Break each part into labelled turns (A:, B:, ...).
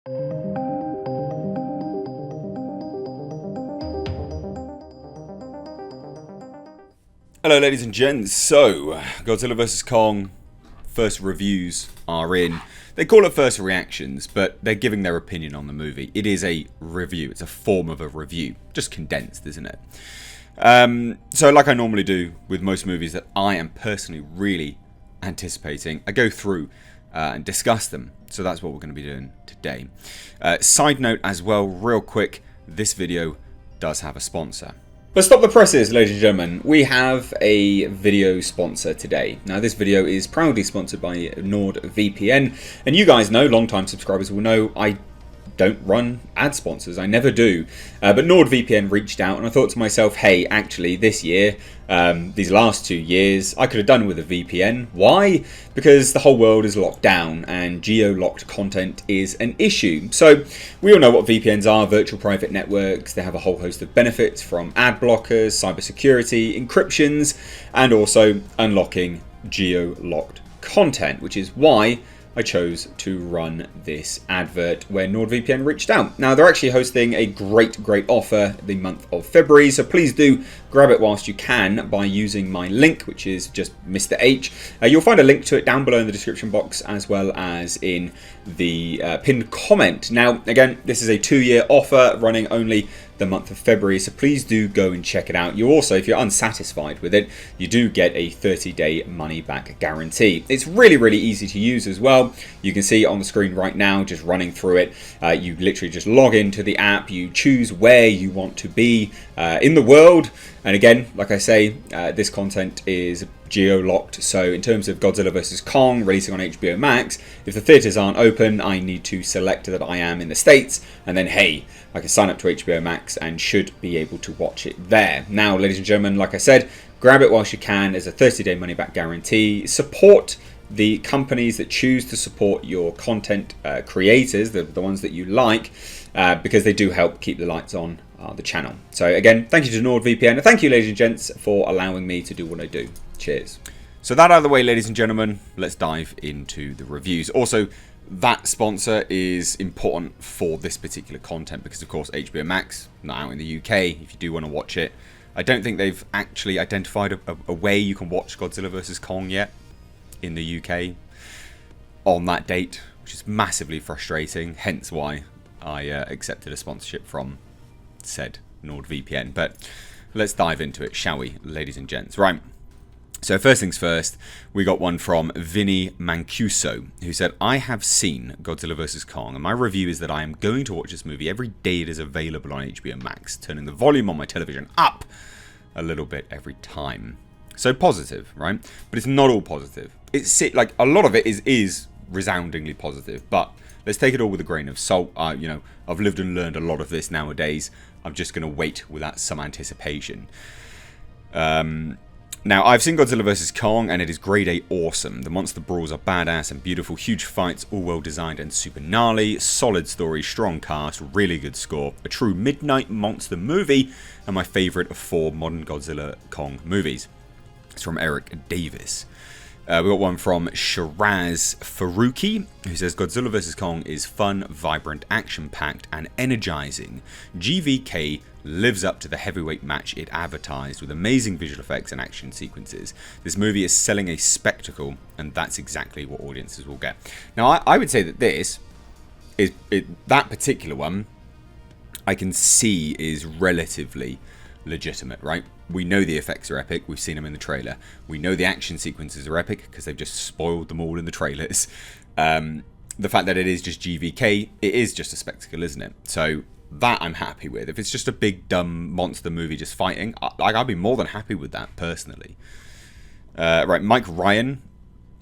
A: Hello ladies and gents, so Godzilla vs. Kong first reviews are in. They call it first reactions, but they're giving their opinion on the movie. It is a review, it's a form of a review, just condensed, isn't it? So like I normally do with most movies that I am personally really anticipating, I go through and discuss them. So that's what we're going to be doing today. Side note as well, real quick, this video does have a sponsor. But stop the presses, ladies and gentlemen. We have a video sponsor today. Now, this video is proudly sponsored by NordVPN. And you guys know, long-time subscribers will know, I don't run ad sponsors. I never do. But NordVPN reached out and I thought to myself, hey, actually, this year, these last 2 years, I could have done with a VPN. Why? Because the whole world is locked down and geo-locked content is an issue. So we all know what VPNs are, virtual private networks. They have a whole host of benefits from ad blockers, cybersecurity, encryptions, and also unlocking geo-locked content, which is why I chose to run this advert where NordVPN reached out. Now, they're actually hosting a great offer the month of February, so please do grab it whilst you can by using my link, which is just Mr. H. You'll find a link to it down below in the description box as well as in the pinned comment. Now, again, this is a 2-year offer running only the month of February, so please do go and check it out. You also, if you're unsatisfied with it, you do get a 30-day money-back guarantee. It's really easy to use as well. You can see it on the screen right now, just running through it. You literally just log into the app, you choose where you want to be in the world, and again, like I say, this content is geo-locked, so in terms of Godzilla vs. Kong releasing on HBO Max, if the theatres aren't open, I need to select that I am in the States, and then hey, I can sign up to HBO Max and should be able to watch it there. Now, ladies and gentlemen, like I said, grab it whilst you can. There's a 30-day money-back guarantee. Support the companies that choose to support your content creators, the ones that you like, because they do help keep the lights on the channel. So again, thank you to NordVPN, and thank you, ladies and gents, for allowing me to do what I do. Cheers. So that out of the way, ladies and gentlemen, let's dive into the reviews. Also, that sponsor is important for this particular content because, of course, HBO Max, not out in the UK, if you do want to watch it. I don't think they've actually identified a way you can watch Godzilla vs. Kong yet in the UK on that date, which is massively frustrating, hence why I accepted a sponsorship from said NordVPN. But let's dive into it, shall we, ladies and gents? Right. So first things first, we got one from Vinny Mancuso, who said, I have seen Godzilla vs. Kong, and my review is that I am going to watch this movie every day it is available on HBO Max, turning the volume on my television up a little bit every time. So positive, right? But it's not all positive. It's like a lot of it is resoundingly positive, but let's take it all with a grain of salt. You know, I've lived and learned a lot of this nowadays. I'm just going to wait without some anticipation. Now, I've seen Godzilla vs. Kong, and it is grade A awesome. The monster brawls are badass and beautiful, huge fights, all well designed and super gnarly, solid story, strong cast, really good score, a true midnight monster movie, and my favourite of 4 modern Godzilla Kong movies. It's from Eric Davis. We got one from Shiraz Faruqi, who says Godzilla vs. Kong is fun, vibrant, action-packed, and energizing. GVK lives up to the heavyweight match it advertised with amazing visual effects and action sequences. This movie is selling a spectacle, and that's exactly what audiences will get. Now, I would say that this is that particular one I can see is relatively legitimate, right? We know the effects are epic. We've seen them in the trailer. We know the action sequences are epic because they've just spoiled them all in the trailers. The fact that it is just GVK, it is just a spectacle, isn't it? So that I'm happy with. If it's just a big, dumb monster movie just fighting, I'd be more than happy with that, personally. Right, Mike Ryan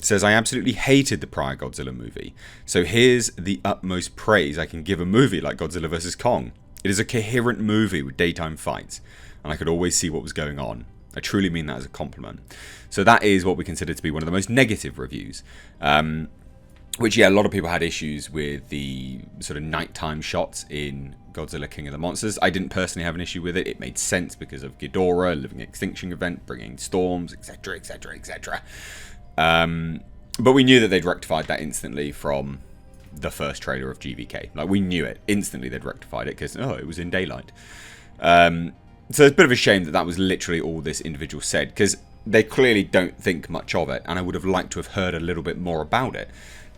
A: says, I absolutely hated the prior Godzilla movie. So here's the utmost praise I can give a movie like Godzilla vs. Kong. It is a coherent movie with daytime fights, and I could always see what was going on. I truly mean that as a compliment. So that is what we consider to be one of the most negative reviews. Which, yeah, a lot of people had issues with the sort of nighttime shots in Godzilla King of the Monsters. I didn't personally have an issue with it. It made sense because of Ghidorah, living extinction event, bringing storms, etc., etc., etc. But we knew that they'd rectified that instantly from the first trailer of GVK. Like, we knew it. Instantly they'd rectified it because, it was in daylight. So it's a bit of a shame that that was literally all this individual said, because they clearly don't think much of it, and I would have liked to have heard a little bit more about it.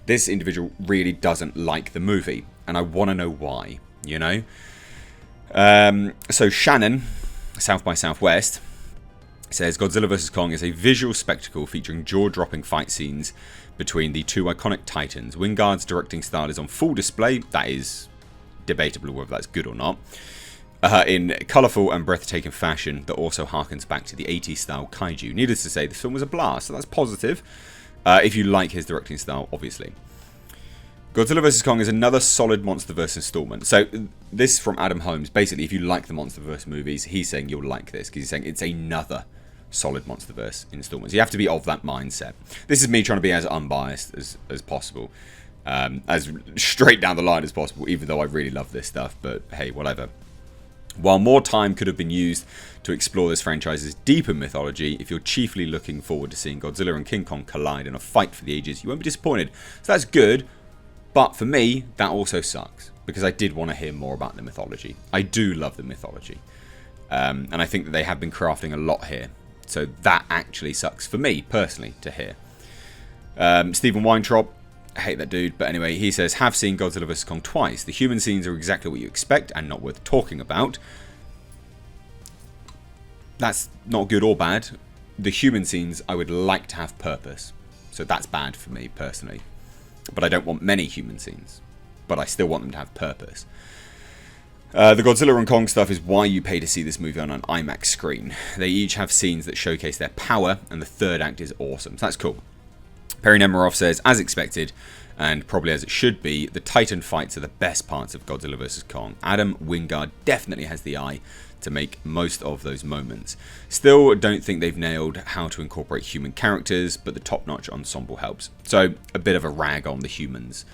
A: This individual really doesn't like the movie, and I want to know why, you know? So Shannon, South by Southwest, says Godzilla vs. Kong is a visual spectacle featuring jaw-dropping fight scenes between the two iconic titans. Wingard's directing style is on full display. That is debatable whether that's good or not. In colourful and breathtaking fashion that also harkens back to the 80s style kaiju. Needless to say, the film was a blast, so that's positive. If you like his directing style, obviously. Godzilla vs. Kong is another solid MonsterVerse installment. So this from Adam Holmes. Basically, if you like the MonsterVerse movies, he's saying you'll like this, because he's saying it's another solid MonsterVerse installment. So you have to be of that mindset. This is me trying to be as unbiased as possible. As straight down the line as possible, even though I really love this stuff. But hey, whatever. While more time could have been used to explore this franchise's deeper mythology, if you're chiefly looking forward to seeing Godzilla and King Kong collide in a fight for the ages, you won't be disappointed. So that's good, but for me, that also sucks, because I did want to hear more about the mythology. I do love the mythology, and I think that they have been crafting a lot here. So that actually sucks for me, personally, to hear. Stephen Weintraub, I hate that dude, but anyway, he says, have seen Godzilla vs. Kong twice. The human scenes are exactly what you expect and not worth talking about. That's not good or bad. The human scenes I would like to have purpose. So that's bad for me, personally. But I don't want many human scenes. But I still want them to have purpose. The Godzilla and Kong stuff is why you pay to see this movie on an IMAX screen. They each have scenes that showcase their power, and the third act is awesome. So that's cool. Perry Nemiroff says, as expected, and probably as it should be, the Titan fights are the best parts of Godzilla vs. Kong. Adam Wingard definitely has the eye to make most of those moments. Still don't think they've nailed how to incorporate human characters, but the top-notch ensemble helps. So a bit of a rag on the humans,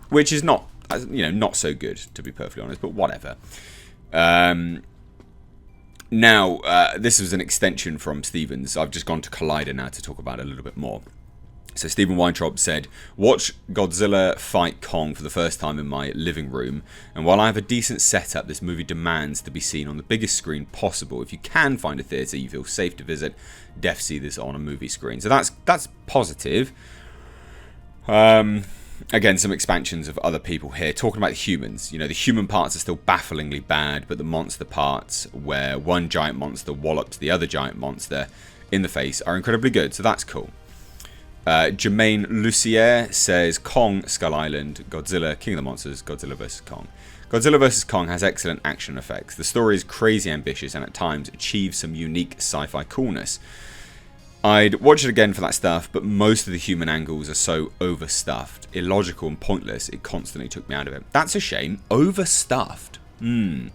A: which is not, not so good, to be perfectly honest, but whatever. Now, this was an extension from Stevens. I've just gone to Collider now to talk about it a little bit more. So Stephen Weintraub said, watch Godzilla fight Kong for the first time in my living room, and while I have a decent setup, this movie demands to be seen on the biggest screen possible. If you can find a theatre you feel safe to visit, def see this on a movie screen. So that's positive. Again, some expansions of other people here. Talking about the humans. The human parts are still bafflingly bad, but the monster parts, where one giant monster wallops the other giant monster in the face, are incredibly good. So that's cool. Jermaine Lucier says, Kong, Skull Island, Godzilla, King of the Monsters, Godzilla vs. Kong. Godzilla vs. Kong has excellent action effects. The story is crazy ambitious and at times achieves some unique sci-fi coolness. I'd watch it again for that stuff, but most of the human angles are so overstuffed, illogical and pointless, it constantly took me out of it. That's a shame. Overstuffed. And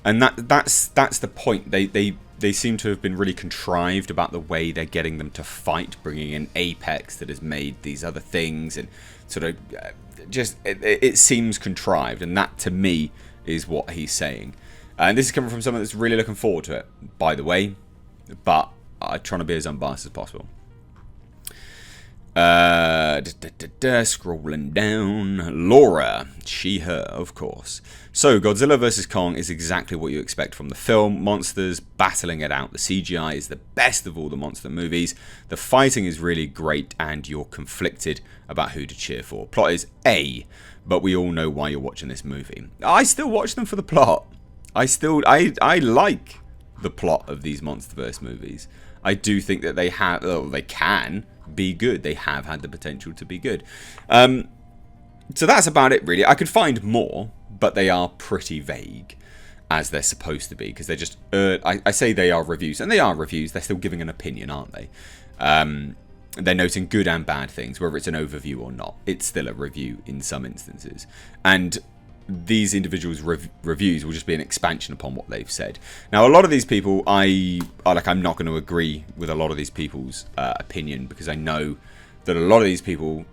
A: that's the point. They seem to have been really contrived about the way they're getting them to fight, bringing in Apex that has made these other things, and sort of it seems contrived, and that to me is what he's saying. And this is coming from someone that's really looking forward to it, by the way, but I'm trying to be as unbiased as possible. Scrolling down. Laura. She, her, of course. So, Godzilla vs. Kong is exactly what you expect from the film. Monsters battling it out. The CGI is the best of all the monster movies. The fighting is really great, and you're conflicted about who to cheer for. Plot is A, but we all know why you're watching this movie. I still watch them for the plot. I like the plot of these MonsterVerse movies. I do think that they can be good. They have had the potential to be good. So that's about it, really. I could find more, but they are pretty vague, as they're supposed to be, because they're just... I say they are reviews, and they are reviews. They're still giving an opinion, aren't they? They're noting good and bad things, whether it's an overview or not. It's still a review in some instances. And these individuals' reviews will just be an expansion upon what they've said. Now, a lot of these people, I'm not going to agree with a lot of these people's opinion, because I know that a lot of these people,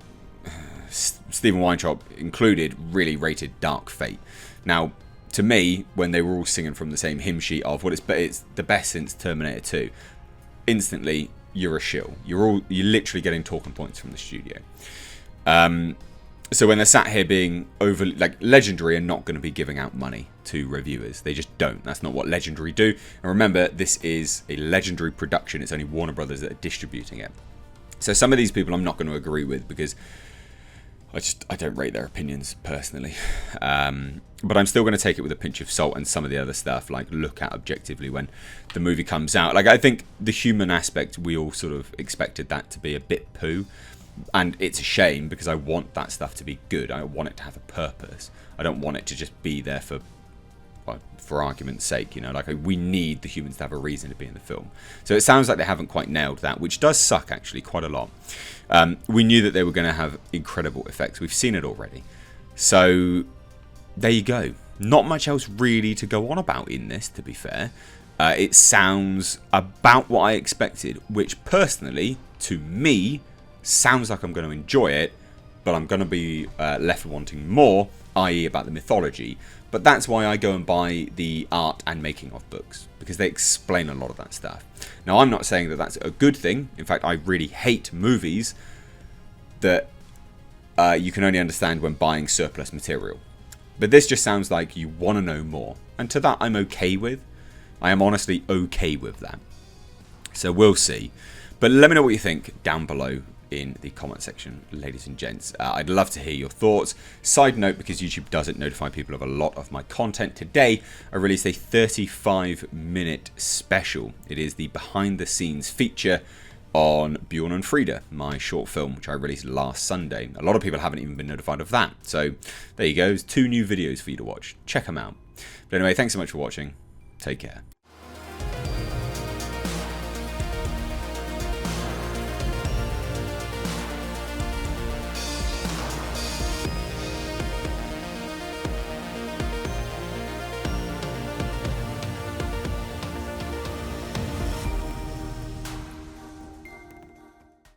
A: Stephen Weintraub included, really rated Dark Fate. Now, to me, when they were all singing from the same hymn sheet of it's the best since Terminator 2, instantly you're a shill. You're literally getting talking points from the studio. So when they're sat here being overly, like, Legendary are not going to be giving out money to reviewers. They just don't. That's not what Legendary do. And remember, this is a Legendary production. It's only Warner Brothers that are distributing it. So some of these people I'm not going to agree with because I don't rate their opinions personally. But I'm still going to take it with a pinch of salt, and some of the other stuff, like, look at objectively when the movie comes out. Like, I think the human aspect, we all sort of expected that to be a bit poo. And it's a shame because I want that stuff to be good. I want it to have a purpose. I don't want it to just be there for argument's sake, you know. Like, we need the humans to have a reason to be in the film. So it sounds like they haven't quite nailed that, which does suck actually quite a lot. We knew that they were going to have incredible effects. We've seen it already. So there you go. Not much else really to go on about in this, to be fair. It sounds about what I expected, which personally, to me, sounds like I'm going to enjoy it, but I'm going to be left wanting more, i.e. about the mythology. But that's why I go and buy the art and making of books, because they explain a lot of that stuff. Now, I'm not saying that that's a good thing. In fact, I really hate movies that you can only understand when buying surplus material. But this just sounds like you want to know more. And to that, I'm okay with. I am honestly okay with that. So we'll see. But let me know what you think down below in the comment section, ladies and gents. I'd love to hear your thoughts. Side note, because YouTube doesn't notify people of a lot of my content, today I released a 35-minute special. It is the behind the scenes feature on Bjorn and Frida, my short film, which I released last Sunday. A lot of people haven't even been notified of that. So there you go. There's 2 new videos for you to watch. Check them out. But anyway, thanks so much for watching. Take care.